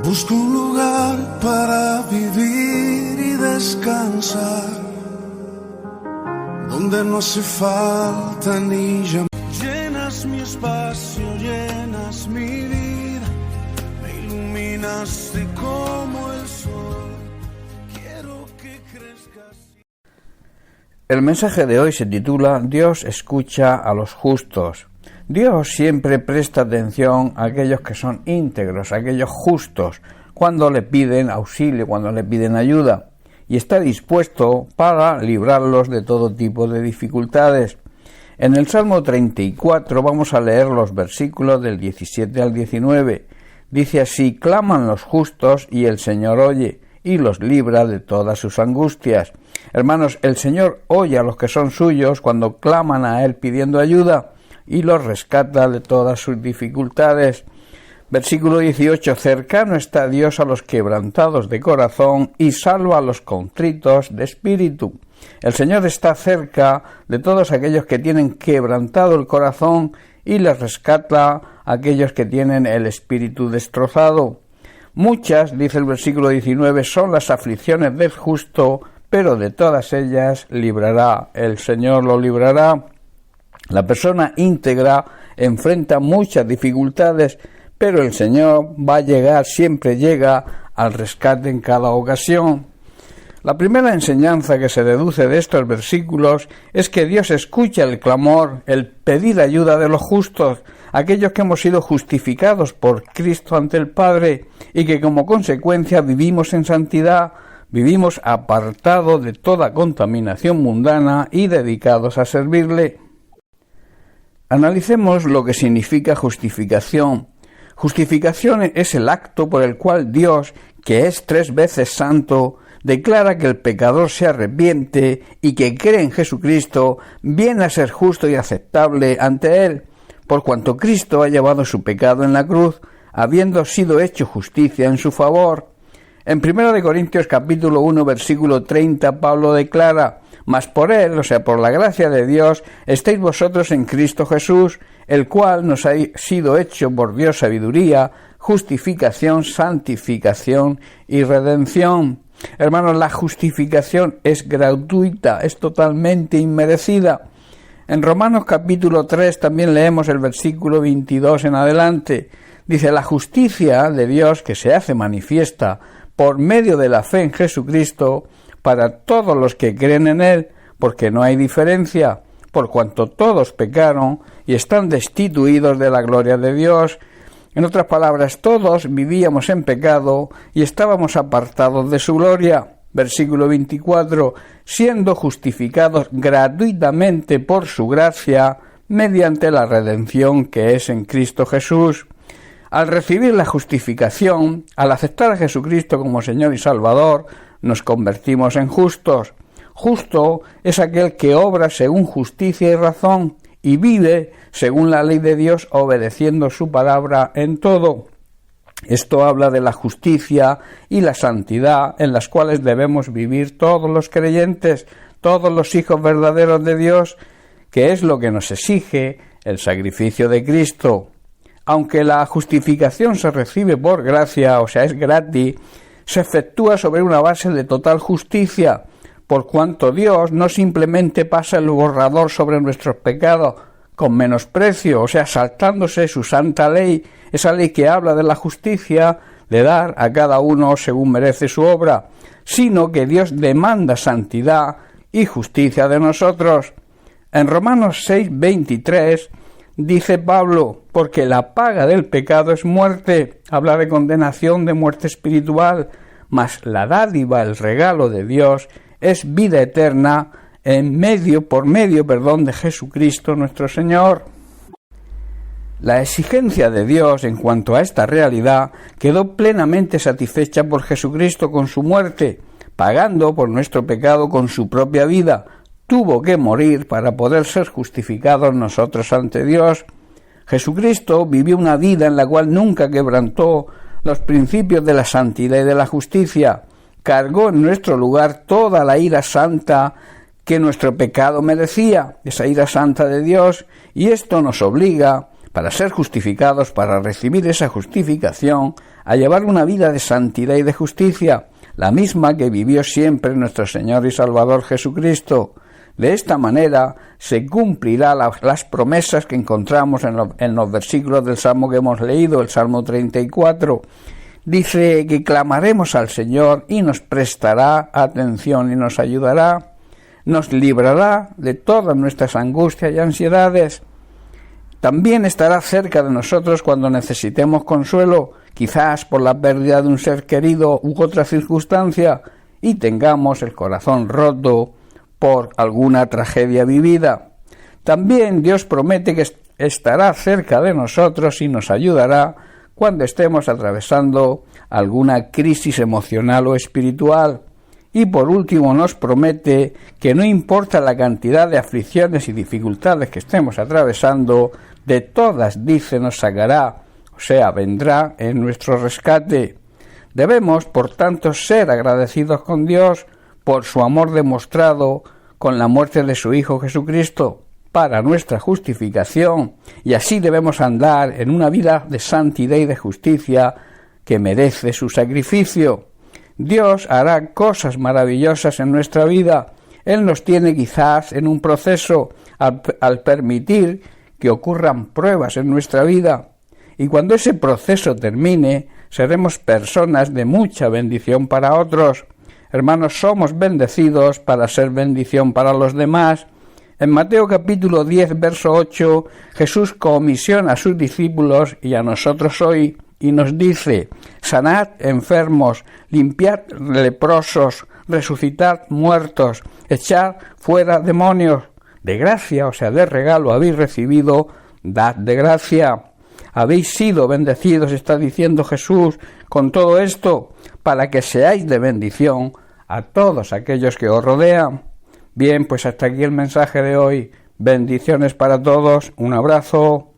Busco un lugar para vivir y descansar, donde no hace falta ni llamar. Llenas mi espacio, llenas mi vida, me iluminaste como el sol. Quiero que crezcas. El mensaje de hoy se titula Dios escucha a los justos. Dios siempre presta atención a aquellos que son íntegros, a aquellos justos, cuando le piden auxilio, cuando le piden ayuda, y está dispuesto para librarlos de todo tipo de dificultades. En el Salmo 34 vamos a leer los versículos del 17 al 19. Dice así: claman los justos y el Señor oye, y los libra de todas sus angustias. Hermanos, el Señor oye a los que son suyos cuando claman a Él pidiendo ayuda, y los rescata de todas sus dificultades. Versículo 18: cercano está Dios a los quebrantados de corazón y salva a los contritos de espíritu. El Señor está cerca de todos aquellos que tienen quebrantado el corazón y les rescata a aquellos que tienen el espíritu destrozado. Muchas, dice el versículo 19, son las aflicciones del justo, pero de todas ellas librará, el Señor lo librará. La persona íntegra enfrenta muchas dificultades, pero el Señor va a llegar, siempre llega al rescate en cada ocasión. La primera enseñanza que se deduce de estos versículos es que Dios escucha el clamor, el pedir ayuda de los justos, aquellos que hemos sido justificados por Cristo ante el Padre y que como consecuencia vivimos en santidad, vivimos apartados de toda contaminación mundana y dedicados a servirle. Analicemos lo que significa justificación. Justificación es el acto por el cual Dios, que es 3 veces santo, declara que el pecador se arrepiente y que cree en Jesucristo, viene a ser justo y aceptable ante Él, por cuanto Cristo ha llevado su pecado en la cruz, habiendo sido hecho justicia en su favor. En 1 Corintios capítulo 1, versículo 30, Pablo declara: mas por Él, o sea, por la gracia de Dios, estáis vosotros en Cristo Jesús, el cual nos ha sido hecho por Dios sabiduría, justificación, santificación y redención. Hermanos, la justificación es gratuita, es totalmente inmerecida. En Romanos capítulo 3 también leemos el versículo 22 en adelante. Dice: la justicia de Dios que se hace manifiesta por medio de la fe en Jesucristo para todos los que creen en Él, porque no hay diferencia, por cuanto todos pecaron y están destituidos de la gloria de Dios. En otras palabras, todos vivíamos en pecado y estábamos apartados de su gloria. Versículo 24, siendo justificados gratuitamente por su gracia, mediante la redención que es en Cristo Jesús. Al recibir la justificación, al aceptar a Jesucristo como Señor y Salvador, nos convertimos en justos. Justo es aquel que obra según justicia y razón y vive según la ley de Dios, obedeciendo su palabra en todo. Esto habla de la justicia y la santidad en las cuales debemos vivir todos los creyentes, todos los hijos verdaderos de Dios, que es lo que nos exige el sacrificio de Cristo. Aunque la justificación se recibe por gracia, o sea, es gratis, se efectúa sobre una base de total justicia, por cuanto Dios no simplemente pasa el borrador sobre nuestros pecados con menosprecio, o sea, saltándose su santa ley, esa ley que habla de la justicia, de dar a cada uno según merece su obra, sino que Dios demanda santidad y justicia de nosotros. En Romanos 6:23 dice Pablo: porque la paga del pecado es muerte, habla de condenación, de muerte espiritual, mas la dádiva, el regalo de Dios, es vida eterna por medio de Jesucristo nuestro Señor. La exigencia de Dios en cuanto a esta realidad quedó plenamente satisfecha por Jesucristo con su muerte, pagando por nuestro pecado con su propia vida. Tuvo que morir para poder ser justificados nosotros ante Dios. Jesucristo vivió una vida en la cual nunca quebrantó los principios de la santidad y de la justicia. Cargó en nuestro lugar toda la ira santa que nuestro pecado merecía, esa ira santa de Dios, y esto nos obliga, para ser justificados, para recibir esa justificación, a llevar una vida de santidad y de justicia, la misma que vivió siempre nuestro Señor y Salvador Jesucristo. De esta manera se cumplirán las promesas que encontramos en los versículos del Salmo que hemos leído, el Salmo 34. Dice que clamaremos al Señor y nos prestará atención y nos ayudará, nos librará de todas nuestras angustias y ansiedades. También estará cerca de nosotros cuando necesitemos consuelo, quizás por la pérdida de un ser querido u otra circunstancia, y tengamos el corazón roto por alguna tragedia vivida. También Dios promete que estará cerca de nosotros y nos ayudará cuando estemos atravesando alguna crisis emocional o espiritual. Y por último nos promete que no importa la cantidad de aflicciones y dificultades que estemos atravesando, de todas, dice, nos sacará, o sea, vendrá en nuestro rescate. Debemos, por tanto, ser agradecidos con Dios por su amor demostrado con la muerte de su Hijo Jesucristo para nuestra justificación, y así debemos andar en una vida de santidad y de justicia que merece su sacrificio. Dios hará cosas maravillosas en nuestra vida. Él nos tiene quizás en un proceso al permitir que ocurran pruebas en nuestra vida, y cuando ese proceso termine, seremos personas de mucha bendición para otros. Hermanos, somos bendecidos para ser bendición para los demás. En Mateo capítulo 10, verso 8, Jesús comisiona a sus discípulos y a nosotros hoy, y nos dice: sanad enfermos, limpiad leprosos, resucitad muertos, echad fuera demonios. De gracia, o sea, de regalo habéis recibido, dad de gracia. Habéis sido bendecidos, está diciendo Jesús, con todo esto, para que seáis de bendición a todos aquellos que os rodean. Bien, pues hasta aquí el mensaje de hoy. Bendiciones para todos. Un abrazo.